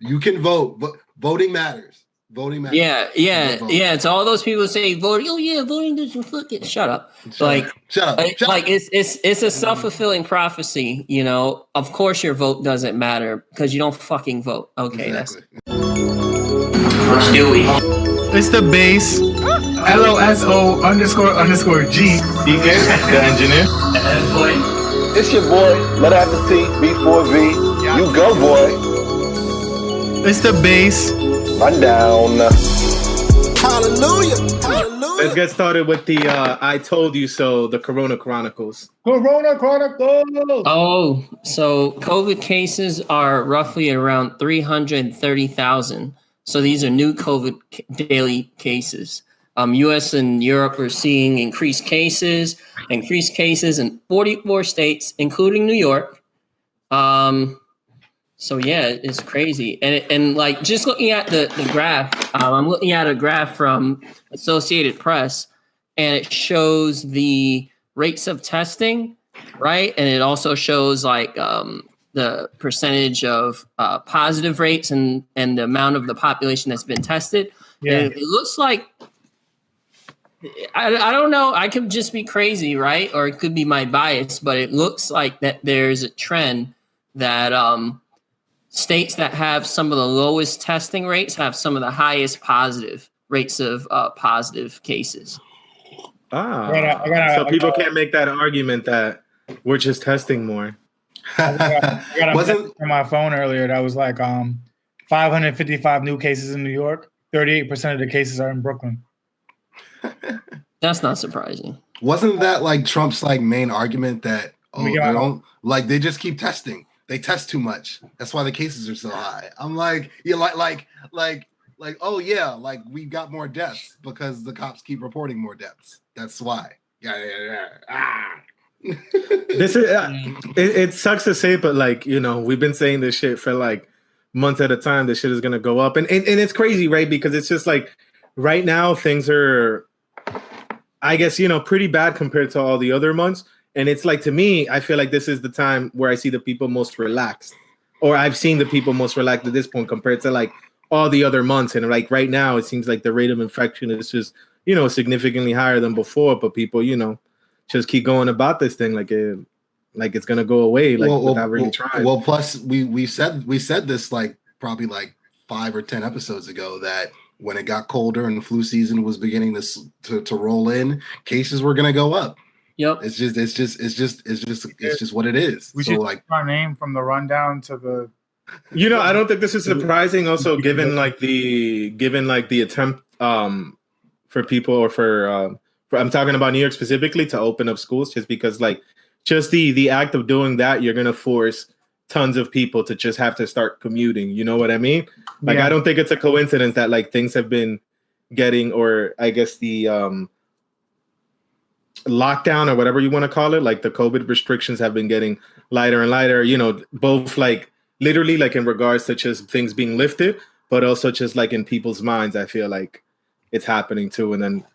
You can vote. Voting matters. Voting matters. Yeah. To all those people who say voting, oh yeah, voting doesn't fuck it. Shut up. Shut up. It's a self-fulfilling prophecy. You know, of course your vote doesn't matter because you don't fucking vote. Okay, exactly. That's Dewey. It's the base. LOSO__G. DK, the engineer. It's your boy, Letter After T, B4V. You go, boy. It's the base. Run down. Hallelujah. Let's get started with the I Told You So, the Corona Chronicles. Corona Chronicles. Oh, so COVID cases are roughly around 330,000. So these are new COVID daily cases. U.S. and Europe are seeing increased cases in 44 states, including New York. So yeah, it's crazy. And like just looking at the graph, I'm looking at a graph from Associated Press, and it shows the rates of testing, right? And it also shows like the percentage of positive rates and the amount of the population that's been tested. Yeah. And it looks like, I don't know, I could just be crazy, right? Or it could be my bias, but it looks like that there's a trend that states that have some of the lowest testing rates have some of the highest positive rates of positive cases. So people can't make that argument that we're just testing more. I got a message on my phone earlier that was like 555 new cases in New York. 38% of the cases are in Brooklyn. That's not surprising. Wasn't that like Trump's like main argument that they just keep testing? They test too much. That's why the cases are so high. I'm like, oh yeah, like we got more deaths because the cops keep reporting more deaths. That's why. Yeah. This is it sucks to say, but like, you know, we've been saying this shit for like months at a time. This shit is gonna go up, and it's crazy, right? Because it's just like right now things are, I guess, you know, pretty bad compared to all the other months. And it's like, to me, I feel like this is the time where I see the people most relaxed, or I've seen the people most relaxed at this point compared to like all the other months. And like right now, it seems like the rate of infection is just, you know, significantly higher than before. But people, you know, just keep going about this thing like it's gonna go away, without really trying. Well, plus we said this like probably like 5 or 10 episodes ago that when it got colder and flu season was beginning to roll in, cases were gonna go up. Yep. It's just what it is. We should like our name from the rundown to the. You know, I don't think this is surprising. Also, given the attempt for people, or for I'm talking about New York specifically, to open up schools, just because like just the act of doing that, you're gonna force tons of people to just have to start commuting. You know what I mean? Like, yeah. I don't think it's a coincidence that like things have been getting, or I guess the lockdown or whatever you want to call it, like the COVID restrictions have been getting lighter and lighter, you know, both like literally like in regards to just things being lifted, but also just like in people's minds. I feel like it's happening too. And then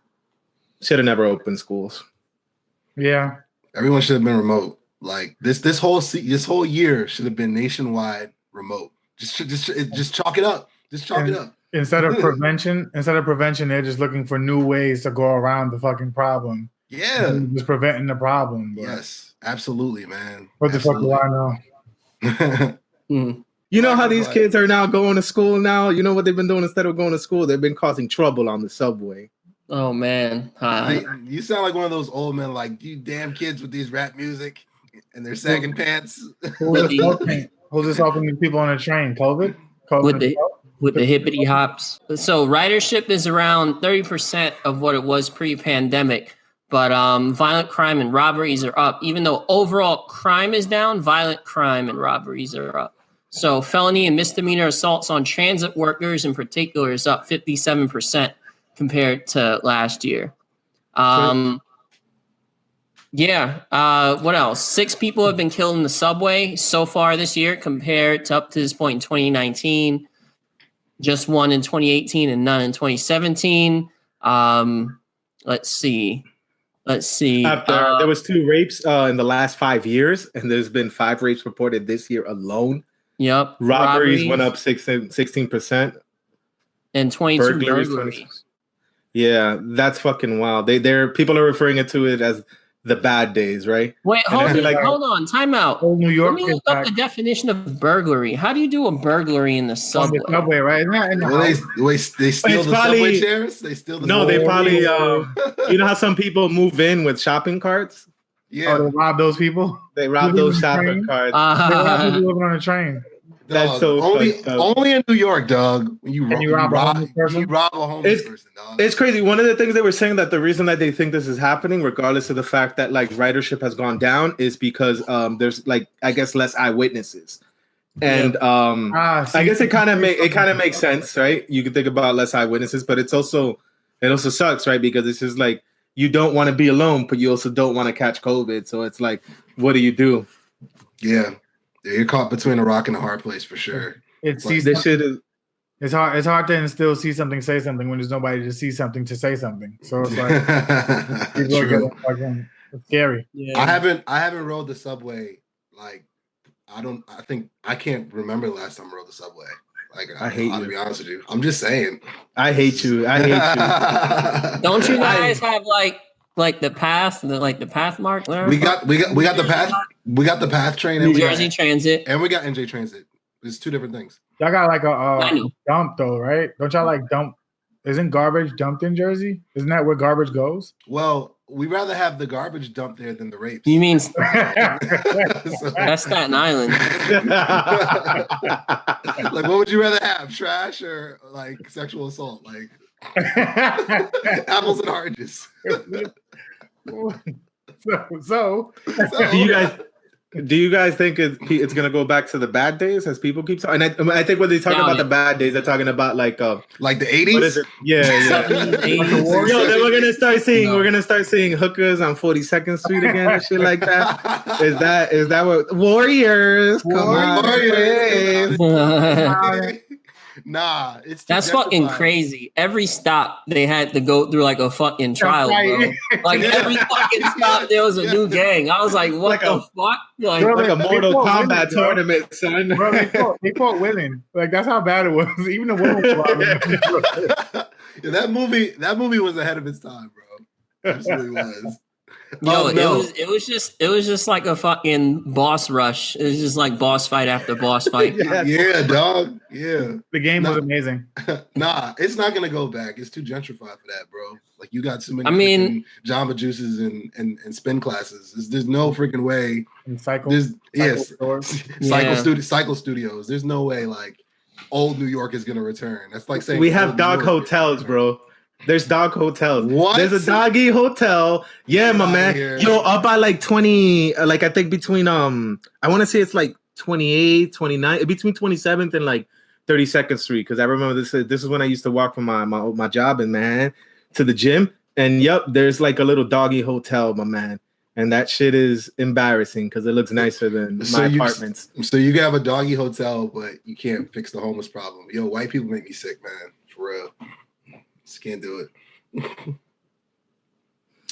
should have never opened schools. Yeah. Everyone should have been remote. Like this whole year should have been nationwide remote. Just chalk it up. Just chalk it up. Instead of prevention, they're just looking for new ways to go around the fucking problem. Yeah, just preventing the problem. But. Yes, absolutely, man. What the fuck do I know? You know how these kids are now going to school now? You know what they've been doing instead of going to school? They've been causing trouble on the subway. Oh, man. You sound like one of those old men, like, you damn kids with these rap music and their sagging pants. Who's just helping people on the train? COVID with the hippity hops. So ridership is around 30% of what it was pre-pandemic. But violent crime and robberies are up. Even though overall crime is down, violent crime and robberies are up. So felony and misdemeanor assaults on transit workers in particular is up 57% compared to last year. What else? 6 people have been killed in the subway so far this year compared to up to this point in 2019. Just 1 in 2018 and none in 2017. Let's see. There was 2 rapes in the last 5 years, and there's been 5 rapes reported this year alone. Yep. Robberies went up 16%. And 22 burglaries. Yeah, that's fucking wild. People are referring to it as the bad days, right? Wait, hold on. Time out. New York. Let me look up the definition of burglary. How do you do a burglary in the subway? On the subway, right? They steal the subway chairs? They steal the they probably you know how some people move in with shopping carts? Yeah. They rob those people? They rob those shopping carts. They rob people living on a train. That's so only in New York, dog. You rob a homeless person, dog. It's crazy. One of the things they were saying that the reason that they think this is happening, regardless of the fact that like ridership has gone down, is because there's like I guess less eyewitnesses, and I guess it kind of makes sense, right? You can think about less eyewitnesses, but it also sucks, right? Because it's just like you don't want to be alone, but you also don't want to catch COVID. So it's like, what do you do? Yeah. You're caught between a rock and a hard place for sure. It's hard to still see something, say something when there's nobody to see something to say something. So it's like it's scary. Yeah. I haven't rode the subway like I can't remember the last time I rode the subway. Like I hate you. To be honest with you, I'm just saying. I hate you. Don't you guys have like the path, the path mark? We got the path. We got the path train. New Jersey Transit, and we got NJ Transit. It's two different things. Y'all got like a dump though, right? Don't y'all like dump? Isn't garbage dumped in Jersey? Isn't that where garbage goes? Well, we rather have the garbage dumped there than the rapes. You mean that's Staten Island? Like, what would you rather have, trash or like sexual assault? Like apples and oranges. So do you guys think it's gonna go back to the bad days as people keep talking? And I think when they talk about the bad days, they're talking about like the 80s. What is it? Yeah. 80s. Yo, then we're gonna start seeing hookers on 42nd Street again and shit like that. Is that what Warriors? Come on, Warriors. Nah, that's fucking crazy. Every stop they had to go through like a fucking trial, bro. Like every fucking stop there was a new gang. I was like, what the fuck? Like a Mortal Kombat tournament, son. Bro, they fought women. Like that's how bad it was. Even the women were yeah, that movie was ahead of its time, bro. It absolutely was. Yo, it was just like a fucking boss rush. It was just like boss fight after boss fight. Yeah, dog. Yeah. The game was amazing. Nah, it's not gonna go back. It's too gentrified for that, bro. Like you got too many Jamba Juices and spin classes. There's no freaking way. And cycle studios. There's no way like old New York is gonna return. That's like saying we have dog hotels, bro. There's dog hotels. What? There's a doggy hotel. Yeah, my man. Here. Yo, up by like 20, like I think between I want to say it's like 28, 29, between 27th and like 32nd Street. Because I remember this is when I used to walk from my job in Manhattan to the gym. And yep, there's like a little doggy hotel, my man. And that shit is embarrassing because it looks nicer than my apartments. So you have a doggy hotel, but you can't fix the homeless problem. Yo, white people make me sick, man. For real. Just can't do it.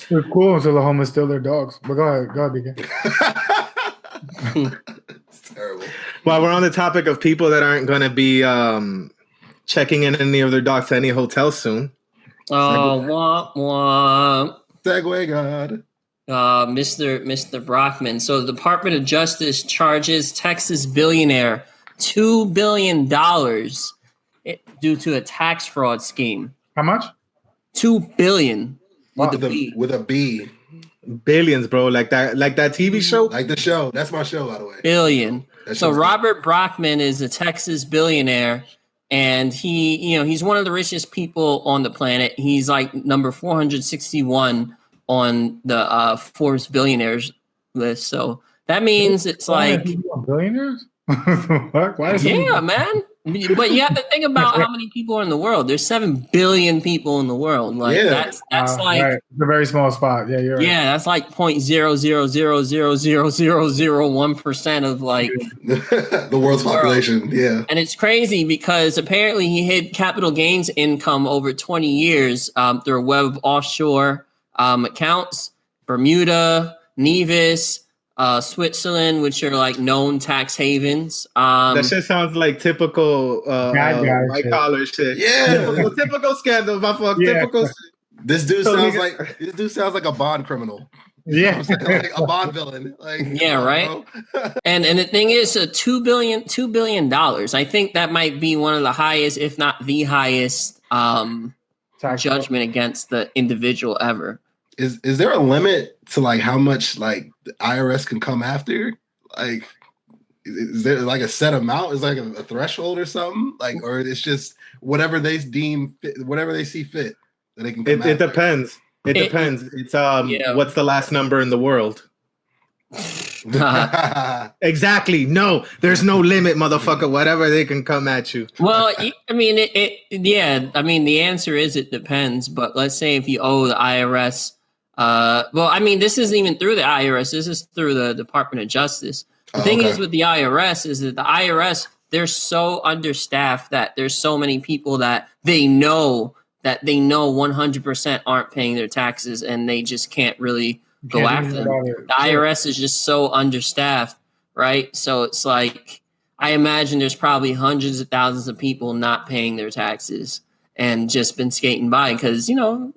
It's cool until the homeless steal their dogs. But go ahead, Deacon. It's terrible. Well, we're on the topic of people that aren't going to be checking in any of their dogs to any hotel soon. Oh, womp. Segway God. Mr. Brockman. So the Department of Justice charges Texas billionaire $2 billion due to a tax fraud scheme. How much? $2 billion with a B. Billions, bro. Like that TV show. Like the show. That's my show, by the way. Billion. So Robert Brockman is a Texas billionaire, and he's one of the richest people on the planet. He's like number 461 on the Forbes billionaires list. So that means it's like billionaires. Yeah, man. But you have to think about how many people are in the world. There's 7 billion people in the world. Like that's like right. It's a very small spot. Yeah, you're right. Yeah, that's like 0.0000001% of like the world's population. Yeah, and it's crazy because apparently he hid capital gains income over 20 years through a web of offshore accounts, Bermuda, Nevis, Switzerland, which are like known tax havens. That shit sounds like typical white collar shit. Yeah. typical scandal. My fuck. Yeah. Typical shit. This dude sounds like a Bond criminal. Yeah. Like a Bond villain. Like, Yeah, right. and the thing is, $2 billion. I think that might be one of the highest, if not the highest, judgment against the individual ever. Is there a limit to like how much like the IRS can come after? Like, is there like a set amount? Is like a threshold or something? Like, or it's just whatever they deem, whatever they see fit that they can come after? It depends. It depends. It's what's the last number in the world? Exactly. No, there's no limit, motherfucker. Whatever they can come at you. Well, I mean, I mean, the answer is it depends. But let's say if you owe the IRS, well, I mean, this isn't even through the IRS. This is through the Department of Justice. The thing is with the IRS is that the IRS, they're so understaffed that there's so many people that they know 100% aren't paying their taxes, and they just can't really go after them. The IRS is just so understaffed, right? So it's like, I imagine there's probably hundreds of thousands of people not paying their taxes and just been skating by because, the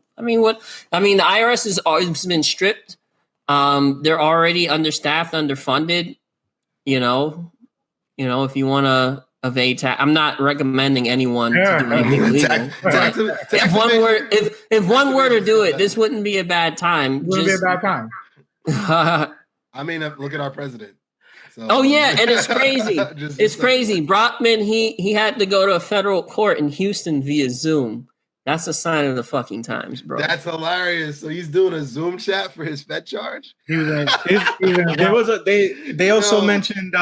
IRS has always been stripped. They're already understaffed, underfunded. If you want to evade tax, I'm not recommending anyone to do anything illegal. If one were to do it, this wouldn't be a bad time. It wouldn't be a bad time. I mean, look at our president. So. Oh yeah, and it's crazy. It's crazy. Brockman, he had to go to a federal court in Houston via Zoom. That's a sign of the fucking times, bro. That's hilarious. So he's doing a Zoom chat for his Fed charge. They also mentioned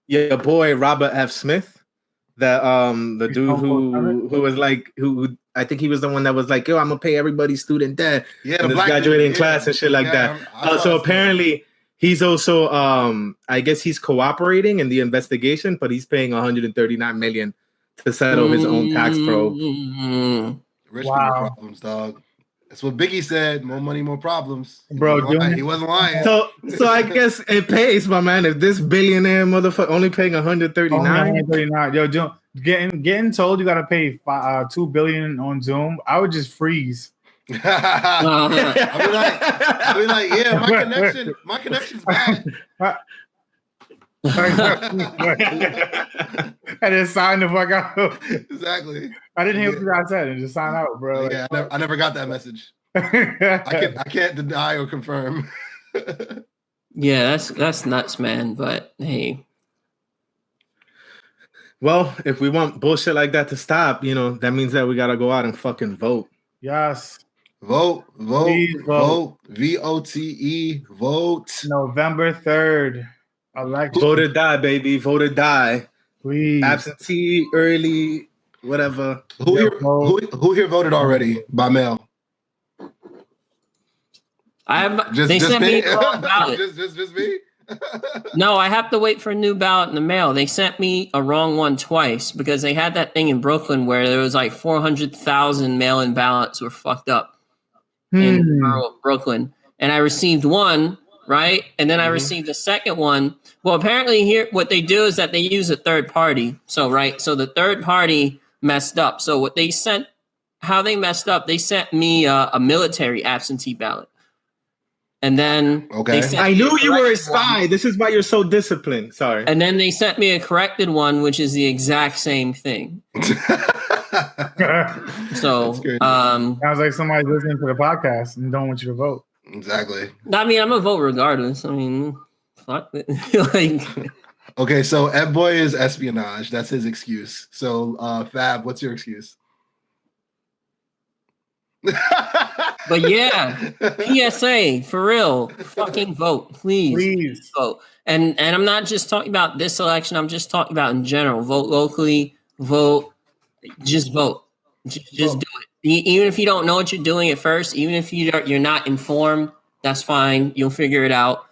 your boy Robert F. Smith, that the dude who was like who I think he was the one that was like, yo, I'm gonna pay everybody's student debt in this graduating class and shit like that. So apparently he's also I guess he's cooperating in the investigation, but he's paying 139 million to settle his own tax probe. Rich people problems, dog. That's what Biggie said. More money, more problems. Bro, he wasn't lying. So I guess it pays, my man. If this billionaire motherfucker only paying 139. Yo, getting told you gotta pay $2 billion on Zoom, I would just freeze. I'll be like, yeah, my connection's bad. I just signed the fuck out. Exactly. I didn't hear what you guys said and just sign out, bro. Yeah, I never got that message. I can't deny or confirm. Yeah, that's nuts, man. But hey. Well, if we want bullshit like that to stop, that means that we gotta go out and fucking vote. Yes. Vote. Please vote. VOTE. Vote. November 3rd. Election. Vote or die, baby. Vote or die. Please. Absentee, early, whatever. Who here voted already by mail? They sent me a wrong ballot. Just me? No, I have to wait for a new ballot in the mail. They sent me a wrong one twice because they had that thing in Brooklyn where there was like 400,000 mail-in ballots were fucked up in Brooklyn. And I received one, right? And then I received the second one. Well, apparently here, what they do is that they use a third party. So the third party messed up. So how they messed up, they sent me a military absentee ballot. And then I knew you were a spy. This is why you're so disciplined. Sorry. And then they sent me a corrected one, which is the exact same thing. So sounds like somebody's listening to the podcast and don't want you to vote. Exactly. I mean, I'm gonna vote regardless. I mean, fuck it. Okay, so Ed Boy is espionage. That's his excuse. So Fab, what's your excuse? But yeah, PSA for real, fucking vote, please vote. And I'm not just talking about this election. I'm just talking about in general. Vote locally. Vote. Just vote. Just do it. Even if you don't know what you're doing at first, even if you're not informed, that's fine. You'll figure it out.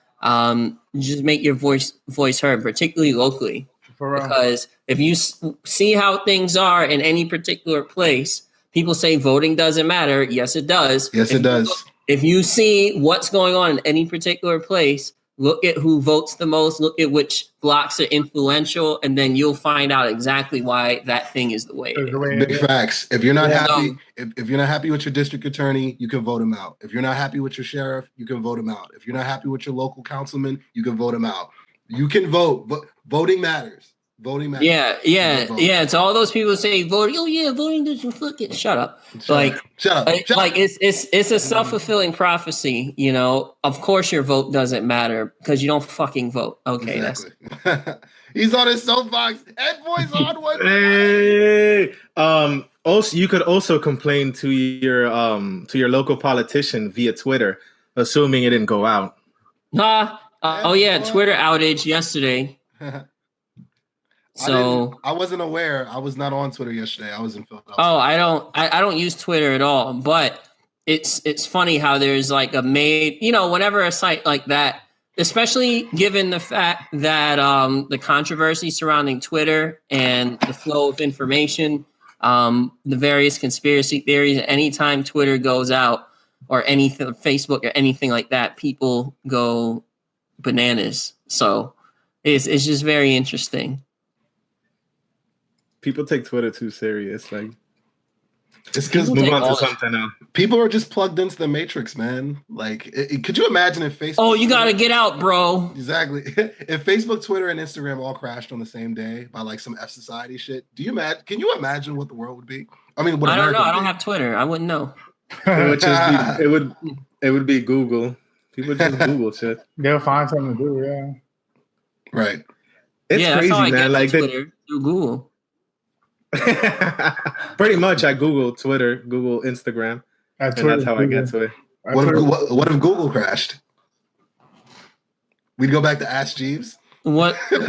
Just make your voice heard, particularly locally. Because if you see how things are in any particular place. People say voting doesn't matter. Yes, it does. Yes, it does. If you see what's going on in any particular place, look at who votes the most, look at which blocks are influential, and then you'll find out exactly why that thing is the way it is. Big facts. If you're not happy, if you're not happy with your district attorney, you can vote him out. If you're not happy with your sheriff, you can vote him out. If you're not happy with your local councilman, you can vote him out. You can vote. Voting matters. Voting matters. Yeah. To all those people say voting, oh yeah, voting doesn't fucking shut up. Shut up. It's a self-fulfilling prophecy, you know. Of course your vote doesn't matter because you don't fucking vote. Okay, exactly. He's on his soapbox. Ed Boy's on one. Hey. Also, you could also complain to your local politician via Twitter, assuming it didn't go out. Twitter outage yesterday. So I wasn't aware. I was not on Twitter yesterday. I was in Philadelphia. Oh, I don't use Twitter at all. But it's funny how there's like whenever a site like that, especially given the fact that the controversy surrounding Twitter and the flow of information, the various conspiracy theories, anytime Twitter goes out or anything, Facebook or anything like that, people go bananas. So it's just very interesting. People take Twitter too serious. Like, it's because move on to something else. People are just plugged into the matrix, man. Like, could you imagine if Facebook? Oh, you gotta get out, bro. Exactly. If Facebook, Twitter, and Instagram all crashed on the same day by like some F society shit, can you imagine what the world would be? I mean, I don't know. I don't have Twitter. I wouldn't know. It would just be. It would be Google. People just Google shit. They'll find something to do. Yeah. Right. It's crazy, man. Like Twitter through Google. Pretty much, I Google Twitter, Google Instagram, and that's how I get to it. What if Google crashed? We'd go back to Ask Jeeves. What if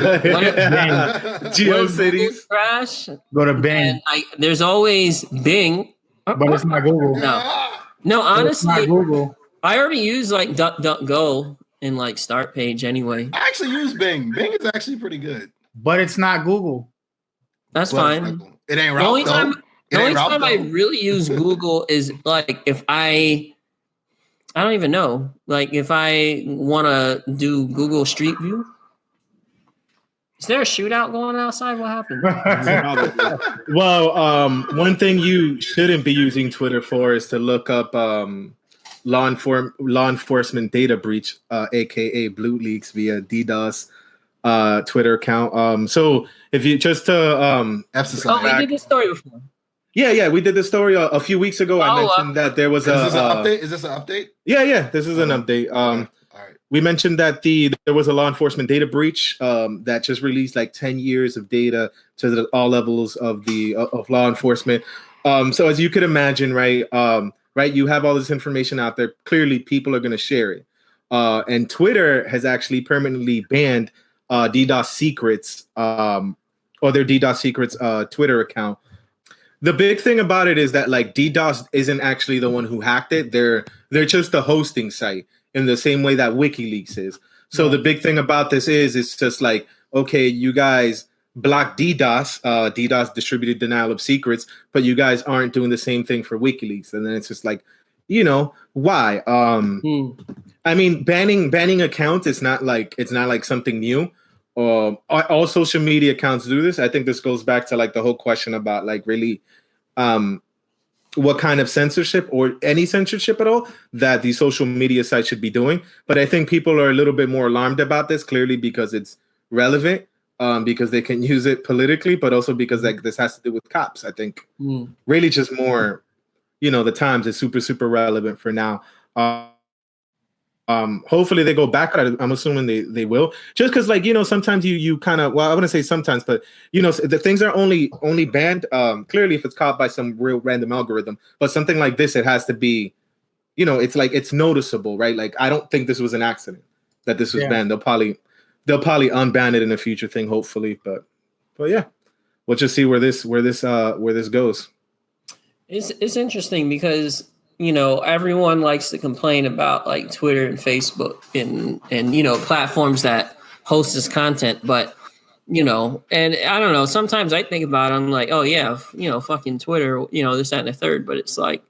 GeoCities crash? Go to Bing. There's always Bing, but it's not Google. No, honestly, it's not Google. I already use like DuckDuckGo in like start page anyway. I actually use Bing. Bing is actually pretty good, but it's not Google. That's fine. It ain't the only time I really use Google is like if I don't even know. Like if I want to do Google Street View. Is there a shootout going outside? What happened? Well, one thing you shouldn't be using Twitter for is to look up law enforcement data breach, aka Blue Leaks via DDoS Twitter account. So if you just to we did this story before. Yeah, we did this story a few weeks ago. I mentioned that there was an update. Is this an update? Yeah, this is an update. All right. We mentioned that there was a law enforcement data breach that just released like 10 years of data to all levels of of law enforcement. So as you could imagine, right, you have all this information out there. Clearly, people are going to share it. And Twitter has actually permanently banned DDoS Secrets or their DDoS Secrets Twitter account. The big thing about it is that like DDoS isn't actually the one who hacked it. They're just the hosting site in the same way that WikiLeaks is. So the big thing about this is it's just like, okay, you guys block DDoS, DDoS distributed denial of secrets, but you guys aren't doing the same thing for WikiLeaks. And then it's just like, why? I mean, banning accounts is not like something new. All social media accounts do this. I think this goes back to like the whole question about like really what kind of censorship or any censorship at all that the social media sites should be doing. But I think people are a little bit more alarmed about this, clearly because it's relevant, because they can use it politically, but also because like this has to do with cops. I think really just more, the times is super, super relevant for now. Hopefully they go back. I'm assuming they will, just because like sometimes you kind of, well, I wouldn't say sometimes, but the things are only banned clearly if it's caught by some real random algorithm. But something like this, it has to be, it's like it's noticeable, right? Like I don't think this was an accident that this was banned. They'll probably unban it in a future thing, hopefully. But yeah, we'll just see where this goes. It's interesting because everyone likes to complain about like Twitter and Facebook and platforms that host this content, but and I don't know, sometimes I think about it, I'm like, oh yeah, fucking Twitter, this, that, and the third, but it's like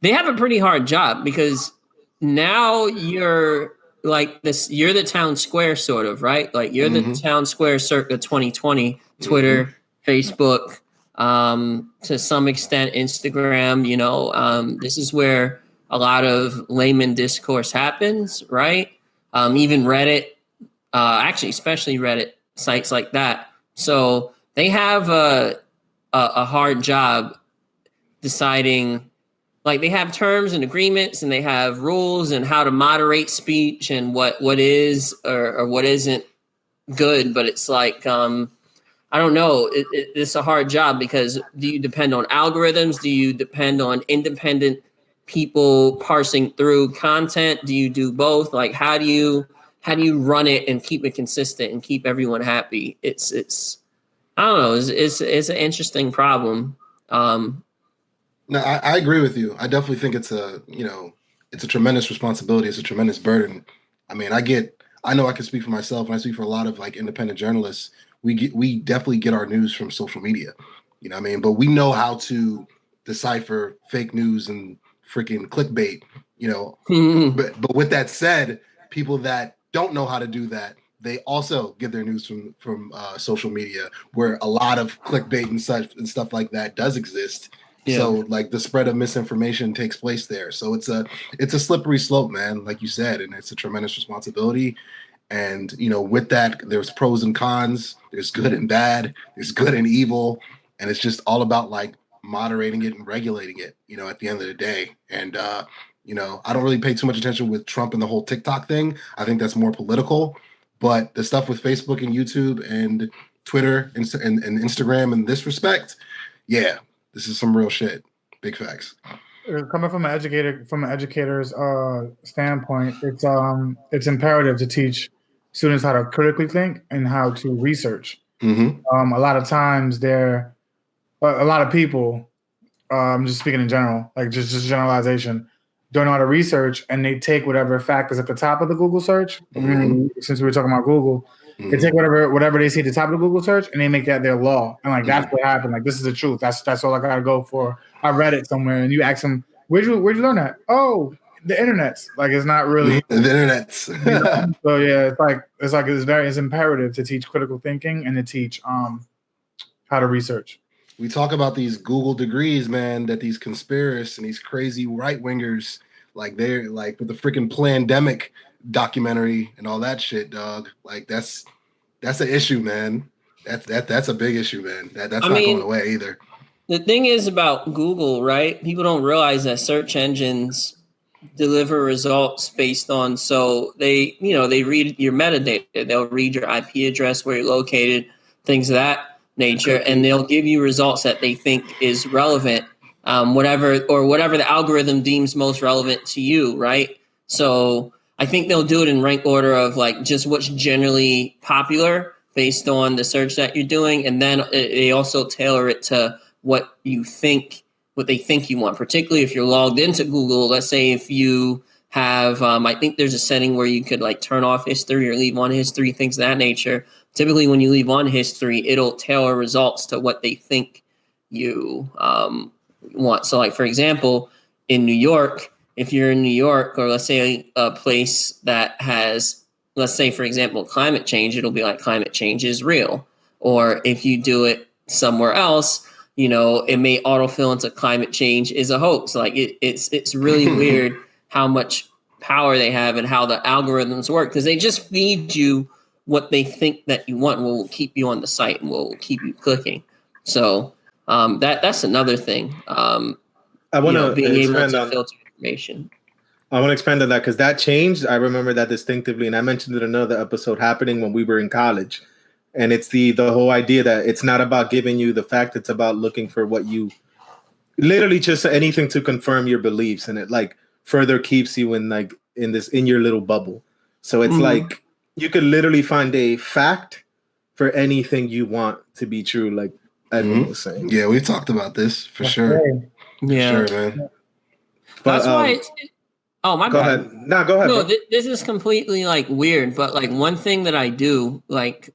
they have a pretty hard job because now you're like this, you're the town square sort of, right? Like you're the town square circa 2020, Twitter, Facebook, to some extent, Instagram, this is where a lot of layman discourse happens, right? Even Reddit, actually, especially Reddit sites like that. So they have a hard job deciding, like they have terms and agreements and they have rules and how to moderate speech and what is or what isn't good. But it's like, I don't know. It's a hard job because do you depend on algorithms? Do you depend on independent people parsing through content? Do you do both? Like, how do you run it and keep it consistent and keep everyone happy? It's I don't know. It's an interesting problem. No, I agree with you. I definitely think it's a tremendous responsibility. It's a tremendous burden. I mean, I know I can speak for myself and I speak for a lot of like independent journalists. We definitely get our news from social media, you know what I mean? But we know how to decipher fake news and freaking clickbait, But with that said, people that don't know how to do that, they also get their news from social media, where a lot of clickbait and stuff like that does exist. Yeah. So like the spread of misinformation takes place there. So it's a slippery slope, man, like you said, and it's a tremendous responsibility. And with that, there's pros and cons. There's good and bad. There's good and evil, and it's just all about like moderating it and regulating it. At the end of the day, and I don't really pay too much attention with Trump and the whole TikTok thing. I think that's more political. But the stuff with Facebook and YouTube and Twitter and Instagram in this respect, yeah, this is some real shit. Big facts. Coming from an educator's standpoint, it's imperative to teach students how to critically think and how to research. A lot of times a lot of people, just speaking in general, like just generalization, don't know how to research, and they take whatever fact is at the top of the Google search. Since we were talking about Google, they take whatever they see at the top of the Google search and they make that their law. And like that's what happened. Like this is the truth. That's all I gotta go for. I read it somewhere, and you ask them, where'd you learn that? Oh, the internet's. Like it's not really the internet's. So yeah, it's imperative to teach critical thinking and to teach how to research. We talk about these Google degrees, man, that these conspiracists and these crazy right-wingers, like they're like with the freaking Plandemic documentary and all that shit, dog. Like that's an issue, man. That's a big issue, man. That's not going away either. The thing is about Google, right? People don't realize that search engines deliver results based on, so they read your metadata. They'll read your IP address, where you're located, things of that nature, and they'll give you results that they think is relevant, whatever the algorithm deems most relevant to you, right? So I think they'll do it in rank order of like just what's generally popular based on the search that you're doing, and then they also tailor it to what they think you want, particularly if you're logged into Google. Let's say if you have, I think there's a setting where you could like turn off history or leave on history, things of that nature. Typically, when you leave on history, it'll tailor results to what they think you want. So, like, for example, in New York, if you're in New York, or let's say a place that has, let's say, for example, climate change, it'll be like climate change is real. Or if you do it somewhere else, it may autofill into climate change is a hoax. Like it's really weird how much power they have and how the algorithms work, because they just feed you what they think that you want and will keep you on the site and will keep you clicking. So that's another thing. I want to being able to filter information. I want to expand on that because that changed. I remember that distinctively, and I mentioned it in another episode happening when we were in college. And it's the whole idea that it's not about giving you the fact; it's about looking for what you literally just anything to confirm your beliefs, and it like further keeps you in your little bubble. So it's like you could literally find a fact for anything you want to be true, like Edwin was saying. Yeah, we've talked about this for sure. Yeah, for sure, man. But, that's why. Oh, my bad. Go ahead. No, go ahead. No, this is completely like weird, but like one thing that I do, like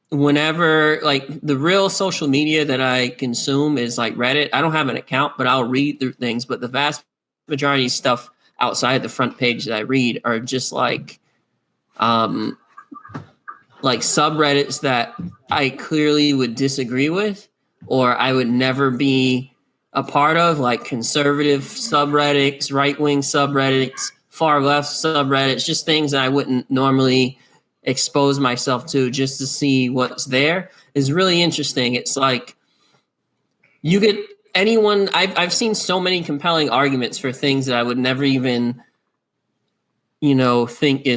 whenever like the real social media that I consume is like Reddit. I don't have an account, but I'll read through things. But the vast majority of stuff outside the front page that I read are just like like subreddits that I clearly would disagree with, or I would never be a part of, like conservative subreddits, right-wing subreddits, far left subreddits, just things that I wouldn't normally expose myself to just to see what's there, is really interesting. It's like you get anyone. I've seen so many compelling arguments for things that I would never even, think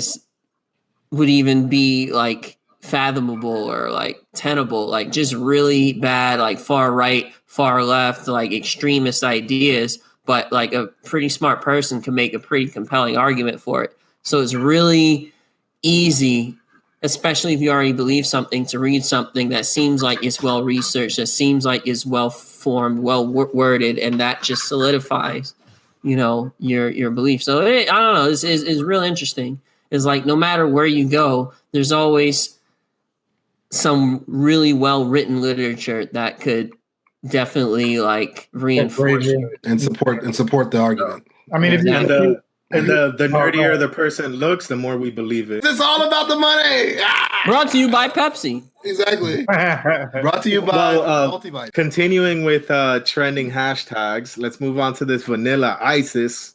would even be like fathomable or like tenable, like just really bad, like far right, far left, like extremist ideas, but like a pretty smart person can make a pretty compelling argument for it. So it's really easy, especially if you already believe something, to read something that seems like it's well researched, that seems like it's well formed, well worded, and that just solidifies your belief. So I don't know, it's real interesting. It's like no matter where you go, there's always some really well written literature that could definitely like reinforce and support the argument. I mean, the nerdier the person looks, the more we believe it. It's all about the money. Brought to you by Pepsi. Exactly. Brought to you by Multivite. Continuing with trending hashtags, let's move on to this Vanilla ISIS.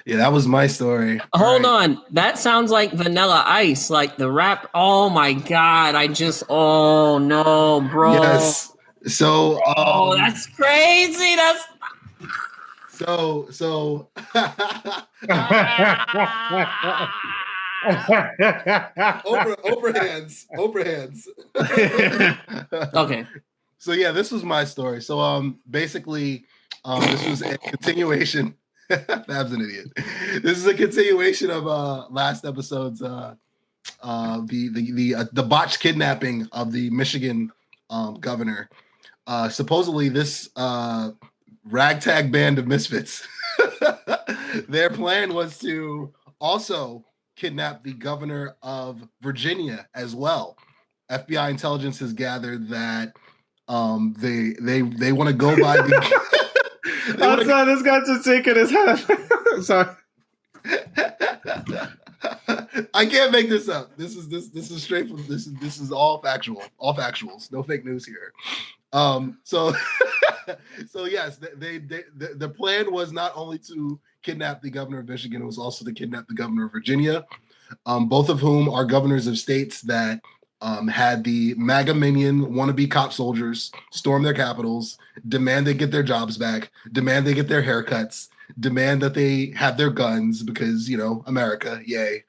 Yeah, that was my story. Hold on. That sounds like Vanilla Ice, like the rap. Oh my God. Oh no, bro. Yes. So, that's crazy. That's so. Overhands. Okay. So yeah, this was my story. So basically, this was a continuation. Fab's an idiot. This is a continuation of last episode's the botched kidnapping of the Michigan governor. Supposedly, this ragtag band of misfits, their plan was to also kidnap the governor of Virginia as well. FBI intelligence has gathered that they want to go by the. Outside, this guy just shaking his head. Sorry. I can't make this up. This is straight from this is all factual, all factuals, no fake news here. So yes, the plan was not only to kidnap the governor of Michigan, it was also to kidnap the governor of Virginia, both of whom are governors of states that had the MAGA minion wannabe cop soldiers storm their capitals, demand they get their jobs back, demand they get their haircuts, demand that they have their guns because America, yay.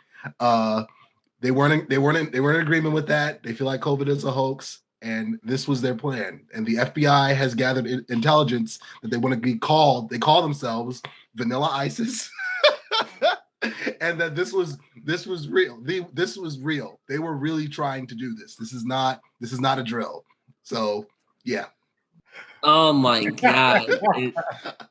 They weren't in agreement with that. They feel like COVID is a hoax, and this was their plan. And the FBI has gathered intelligence that they want to be called. They call themselves Vanilla ISIS. And that this was real. This was real. They were really trying to do this. This is not a drill. So yeah. Oh my God.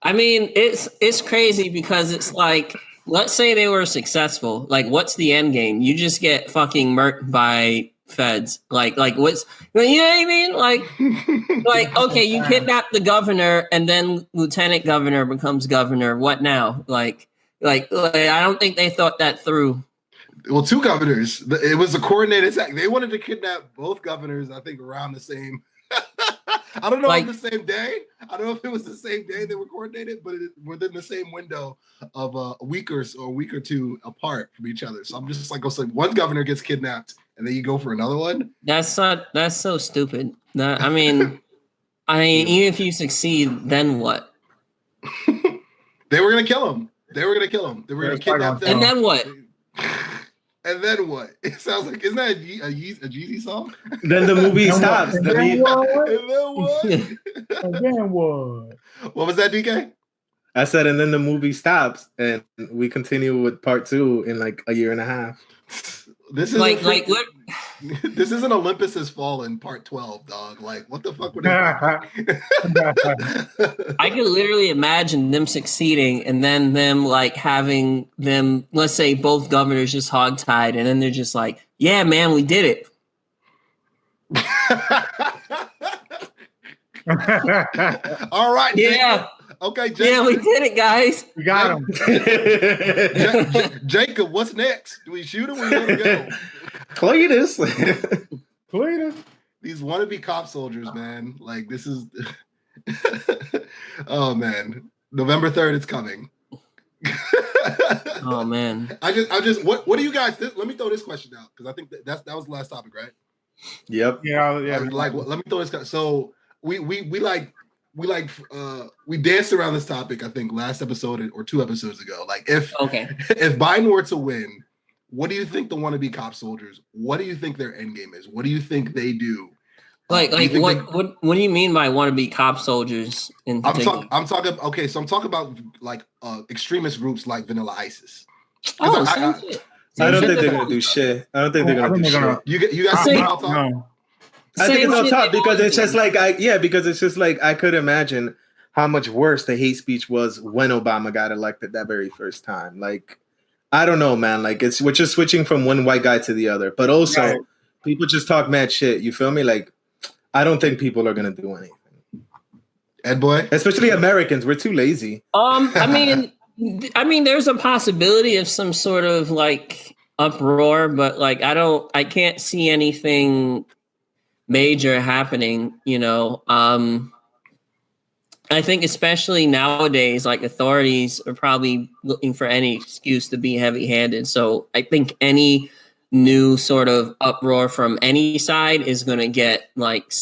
I mean, it's crazy because it's like, let's say they were successful. Like, what's the end game? You just get fucking murked by feds. Like what's, you know what I mean? Like, okay, you kidnap the governor and then lieutenant governor becomes governor. What now? Like, I don't think they thought that through. Well, two governors. It was a coordinated attack. They wanted to kidnap both governors, I think, around the same. I don't know if the same day. I don't know if it was the same day they were coordinated, but within the same window of a week or two apart from each other. So I'm just like, one governor gets kidnapped, and then you go for another one. That's so stupid. I mean, even if you succeed, then what? They were gonna kill him. They were gonna kidnap them. And then what? And then what? It sounds like, isn't that a Jeezy song? Then the movie stops. And then what? And then what? What was that, DK? I said, and then the movie stops, and we continue with part 2 in like a year and a half. This is what? This isn't Olympus Has Fallen part 12, dog. Like, what the fuck would it I could literally imagine them succeeding and then them like having them, let's say both governors just hogtied, and then they're just like, yeah, man, we did it. All right. Yeah. Okay, Jacob. Yeah, we did it, guys. We got him. Jacob, what's next? Do we shoot him? We let him go. Cletus. These wannabe cop soldiers, man. Like this is. Oh man, November 3rd, it's coming. Oh man. I just. What do you guys? Let me throw this question out because I think that was the last topic, right? Yep. Yeah. Like, let me throw this. So we danced around this topic. I think last episode or 2 episodes ago. Like if Biden were to win, what do you think the wannabe cop soldiers? What do you think their end game is? What do you think they do? What do you mean by wannabe cop soldiers in particular? I'm talking. Okay, so I'm talking about like extremist groups like Vanilla ISIS. Oh, I don't think they're gonna do shit. I don't think they're gonna do shit. You guys think I'll talk? No. I think it's on top because it's just like because it's just like I could imagine how much worse the hate speech was when Obama got elected that very first time. Like, I don't know, man. Like we're just switching from one white guy to the other, but also people just talk mad shit. You feel me? Like, I don't think people are gonna do anything. Ed boy, especially Americans, we're too lazy. I mean, there's a possibility of some sort of like uproar, but like I can't see anything major happening, you know. I think especially nowadays, like authorities are probably looking for any excuse to be heavy-handed. So I think any new sort of uproar from any side is going to get like,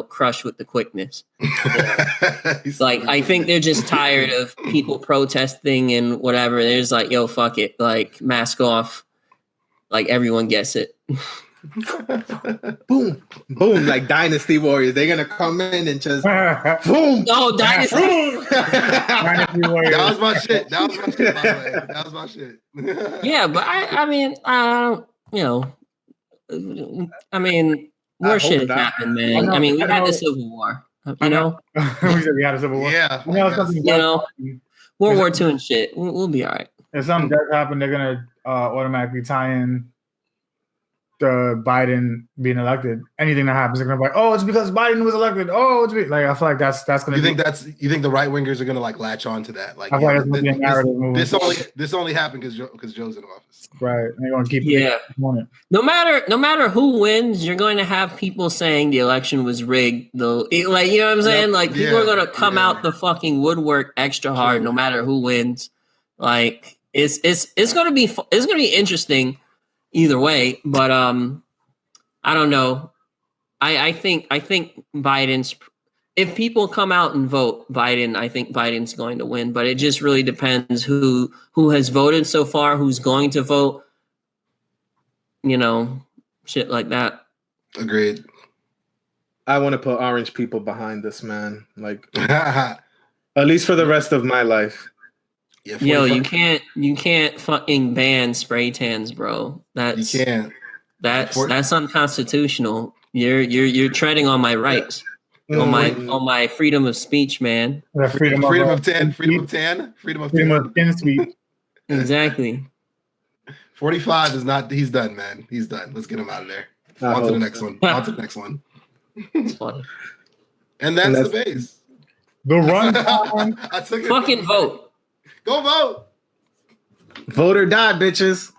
crushed with the quickness. Like, I think they're just tired of people protesting and whatever. They're just like, yo, fuck it. Like, mask off. Like, everyone gets it. Boom, boom, like Dynasty Warriors. They're gonna come in and just boom. Oh, Dynasty. Dynasty Warriors. That was my shit. By the way. That was my shit. Yeah, but I mean, worse shit has happened, man. I mean, we had the Civil War. You know, we had a Civil War. Yeah, World War II and shit. We'll be all right. If something does happen, they're gonna automatically tie in the Biden being elected. Anything that happens, they're gonna be like, "Oh, it's because Biden was elected." Oh, it's like I feel like that's gonna. You think the right wingers are gonna like latch on to that? Like, I feel like it's gonna be a narrative this only happened because Joe's in office, right? And they're gonna keep it. No matter who wins, you're going to have people saying the election was rigged. Though, like, you know what I'm saying? Like, people are gonna come out the fucking woodwork extra hard, no matter who wins. Like, it's gonna be interesting. Either way, but I don't know. I think Biden's. If people come out and vote Biden, I think Biden's going to win. But it just really depends who has voted so far, who's going to vote. You know, shit like that. Agreed. I want to put orange people behind this, man. Like, at least for the rest of my life. Yeah, yo, you can't fucking ban spray tans, bro. That's unconstitutional. You're treading on my rights, on my freedom of speech, man. Freedom of tan speech. Exactly. 45 is not. He's done, man. He's done. Let's get him out of there. On to the next one. It's funny. And that's the base. The run. I took it. Fucking vote. Go vote. Vote or die, bitches.